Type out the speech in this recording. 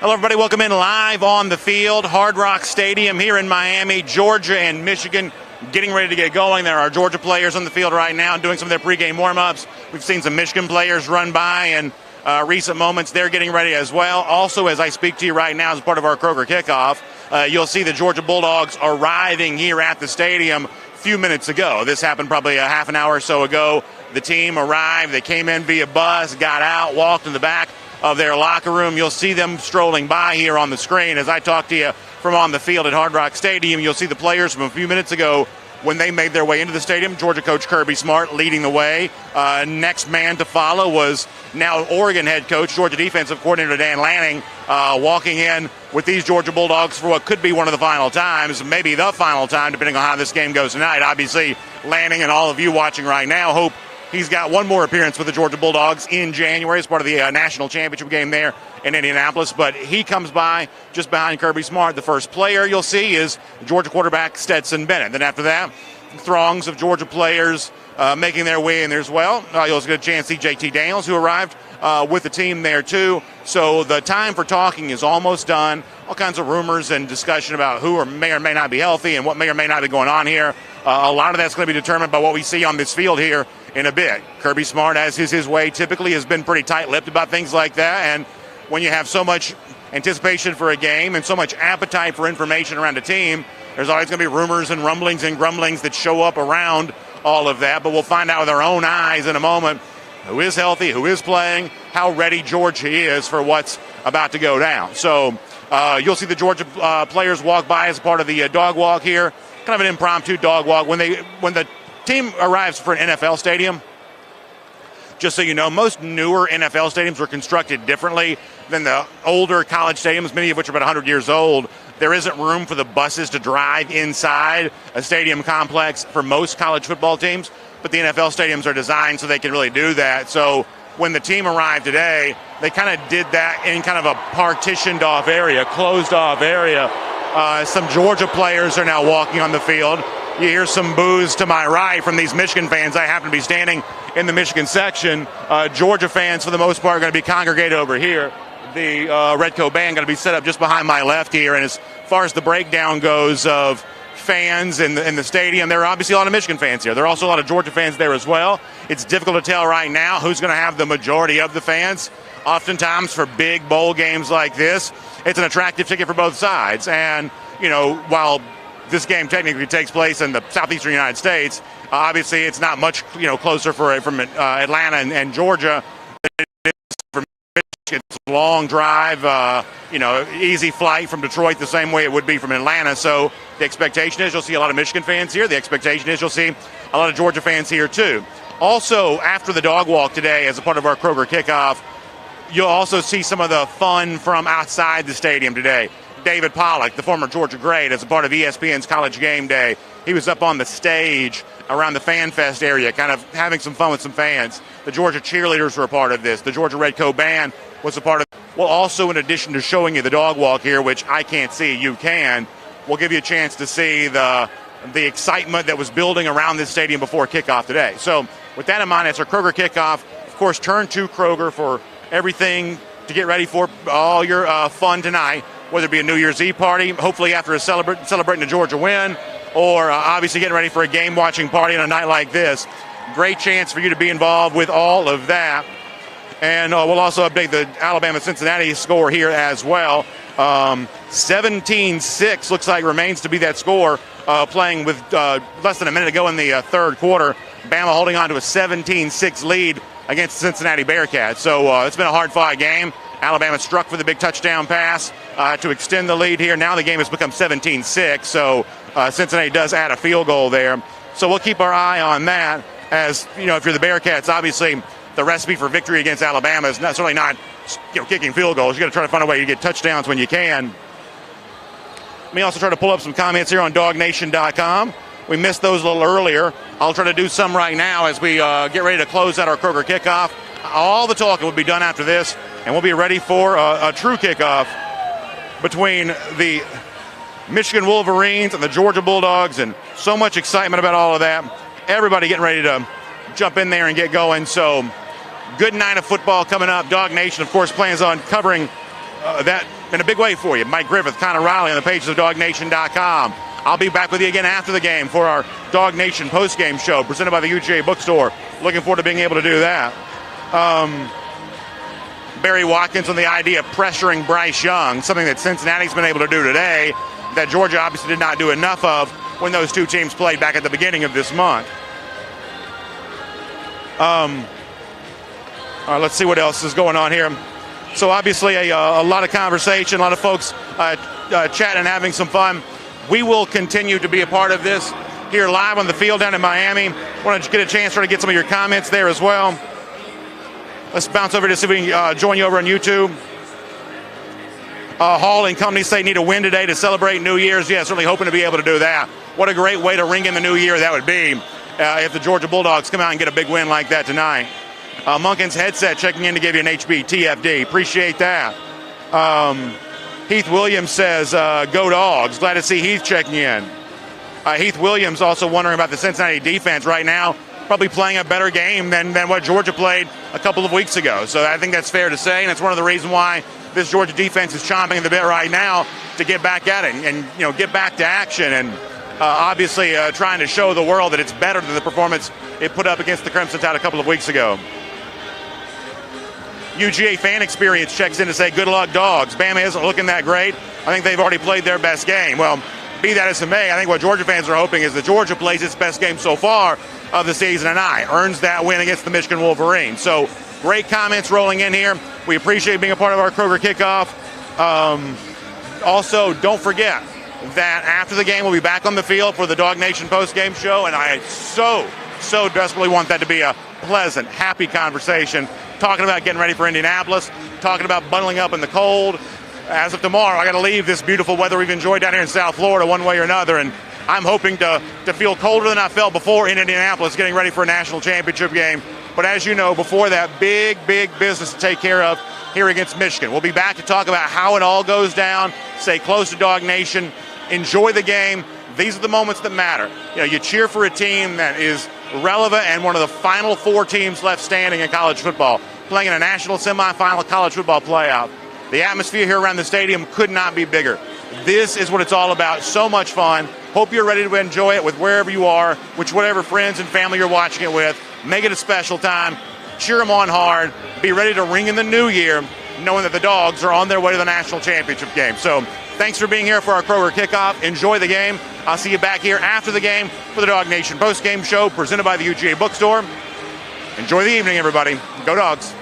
Hello, everybody. Welcome in live on the field, Hard Rock Stadium here in Miami, Georgia and Michigan getting ready to get going. There are Georgia players on the field right now doing some of their pregame warm-ups. We've seen some Michigan players run by in recent moments. They're getting ready as well. Also, as I speak to you right now as part of our Kroger kickoff, you'll see the Georgia Bulldogs arriving here at the stadium a few minutes ago. This happened probably a half an hour or so ago. The team arrived. They came in via bus, got out, walked in the back of their locker room. You'll see them strolling by here on the screen. As I talk to you from on the field at Hard Rock Stadium, you'll see the players from a few minutes ago when they made their way into the stadium. Georgia coach Kirby Smart leading the way. Next man to follow was now Oregon head coach, Georgia defensive coordinator Dan Lanning, walking in with these Georgia Bulldogs for what could be one of the final times, maybe the final time, depending on how this game goes tonight. Obviously, Lanning and all of you watching right now hope he's got one more appearance with the Georgia Bulldogs in January as part of the national championship game there in Indianapolis. But he comes by just behind Kirby Smart. The first player you'll see is Georgia quarterback Stetson Bennett. Then after that, throngs of Georgia players making their way in there as well. You'll also get a chance to see JT Daniels, who arrived with the team there too. So the time for talking is almost done. All kinds of rumors and discussion about who may or may not be healthy and what may or may not be going on here. A lot of that's going to be determined by what we see on this field here in a bit. Kirby Smart, as his way, typically has been pretty tight-lipped about things like that. And when you have so much anticipation for a game and so much appetite for information around a team, there's always going to be rumors and rumblings and grumblings that show up around all of that. But we'll find out with our own eyes in a moment who is healthy, who is playing, how ready Georgia is for what's about to go down. So you'll see the Georgia players walk by as part of the dog walk here. Kind of an impromptu dog walk. When the team arrives for an NFL stadium, just so you know, most newer NFL stadiums were constructed differently than the older college stadiums, many of which are about 100 years old. There isn't room for the buses to drive inside a stadium complex for most college football teams, but the NFL stadiums are designed so they can really do that. So when the team arrived today, they kind of did that in kind of a partitioned off area, closed off area. Some Georgia players are now walking on the field. You hear some boos to my right from these Michigan fans. I happen to be standing in the Michigan section. Georgia fans, for the most part, are going to be congregated over here. The Redco band going to be set up just behind my left here. And as far as the breakdown goes of fans in the stadium, there are obviously a lot of Michigan fans here. There are also a lot of Georgia fans there as well. It's difficult to tell right now who's going to have the majority of the fans. Oftentimes for big bowl games like this, it's an attractive ticket for both sides. And, you know, while this game technically takes place in the southeastern United States, obviously it's not much, closer from Atlanta and Georgia than it is from Michigan. It's a long drive, easy flight from Detroit the same way it would be from Atlanta. So the expectation is you'll see a lot of Michigan fans here. The expectation is you'll see a lot of Georgia fans here too. Also, after the dog walk today, as a part of our Kroger kickoff, you'll also see some of the fun from outside the stadium today. David Pollack, the former Georgia great, as a part of ESPN's College Game Day, he was up on the stage around the Fan Fest area, kind of having some fun with some fans. The Georgia cheerleaders were a part of this. The Georgia Redco band was a part of it. Well, also, in addition to showing you the dog walk here, which I can't see, you can, we'll give you a chance to see the excitement that was building around this stadium before kickoff today. So with that in mind, it's our Kroger kickoff. Of course, turn to Kroger for everything to get ready for all your fun tonight, whether it be a New Year's Eve party, hopefully after celebrating the Georgia win, or obviously getting ready for a game-watching party on a night like this. Great chance for you to be involved with all of that. And we'll also update the Alabama-Cincinnati score here as well. 17-6 looks like remains to be that score, playing with less than a minute to go in the third quarter. Bama holding on to a 17-6 lead against the Cincinnati Bearcats. So it's been a hard-fought game. Alabama struck for the big touchdown pass to extend the lead here. Now the game has become 17-6, so Cincinnati does add a field goal there. So we'll keep our eye on that. As, if you're the Bearcats, obviously the recipe for victory against Alabama is certainly not kicking field goals. You got to try to find a way to get touchdowns when you can. Let me also try to pull up some comments here on DogNation.com. We missed those a little earlier. I'll try to do some right now as we get ready to close out our Kroger kickoff. All the talking will be done after this, and we'll be ready for a true kickoff between the Michigan Wolverines and the Georgia Bulldogs, and so much excitement about all of that. Everybody getting ready to jump in there and get going. So good night of football coming up. Dog Nation, of course, plans on covering that been a big way for you. Mike Griffith, Connor Riley on the pages of DogNation.com. I'll be back with you again after the game for our Dog Nation post-game show presented by the UGA Bookstore. Looking forward to being able to do that. Barry Watkins on the idea of pressuring Bryce Young, something that Cincinnati's been able to do today that Georgia obviously did not do enough of when those two teams played back at the beginning of this month. All right, let's see what else is going on here. So obviously a lot of conversation, a lot of folks chatting and having some fun. We will continue to be a part of this here live on the field down in Miami. Want to get a chance to get some of your comments there as well. Let's bounce over to see if we can join you over on YouTube. Hall and company say need a win today to celebrate New Year's. Yeah, certainly hoping to be able to do that. What a great way to ring in the new year that would be if the Georgia Bulldogs come out and get a big win like that tonight. Munkin's Headset checking in to give you an HB TFD. Appreciate that. Heath Williams says, go Dogs. Glad to see Heath checking in. Heath Williams also wondering about the Cincinnati defense right now. Probably playing a better game than what Georgia played a couple of weeks ago. So I think that's fair to say, and it's one of the reasons why this Georgia defense is chomping at the bit right now to get back at it and get back to action and obviously trying to show the world that it's better than the performance it put up against the Crimson Tide a couple of weeks ago. UGA Fan Experience checks in to say, good luck, Dogs. Bama isn't looking that great. I think they've already played their best game. Well, be that as it may, I think what Georgia fans are hoping is that Georgia plays its best game so far of the season and earns that win against the Michigan Wolverines. So great comments rolling in here. We appreciate being a part of our Kroger Kickoff. Also, don't forget that after the game, we'll be back on the field for the Dog Nation post-game show, and I so desperately want that to be a pleasant, happy conversation, talking about getting ready for Indianapolis, talking about bundling up in the cold. As of tomorrow, I got to leave this beautiful weather we've enjoyed down here in South Florida one way or another, and I'm hoping to feel colder than I felt before in Indianapolis getting ready for a national championship game. But as you know, before that, big business to take care of here against Michigan. We'll be back to talk about how it all goes down. Stay close to Dog Nation. Enjoy the game. These are the moments that matter. You cheer for a team that is relevant and one of the final four teams left standing in college football, playing in a national semifinal college football playoff. The atmosphere here around the stadium could not be bigger. This is what it's all about. So much fun. Hope you're ready to enjoy it with wherever you are, with whatever friends and family you're watching it with. Make it a special time. Cheer them on hard. Be ready to ring in the new year, knowing that the Dogs are on their way to the national championship game. So thanks for being here for our Kroger Kickoff. Enjoy the game. I'll see you back here after the game for the Dog Nation post-game show presented by the UGA Bookstore. Enjoy the evening, everybody. Go Dogs.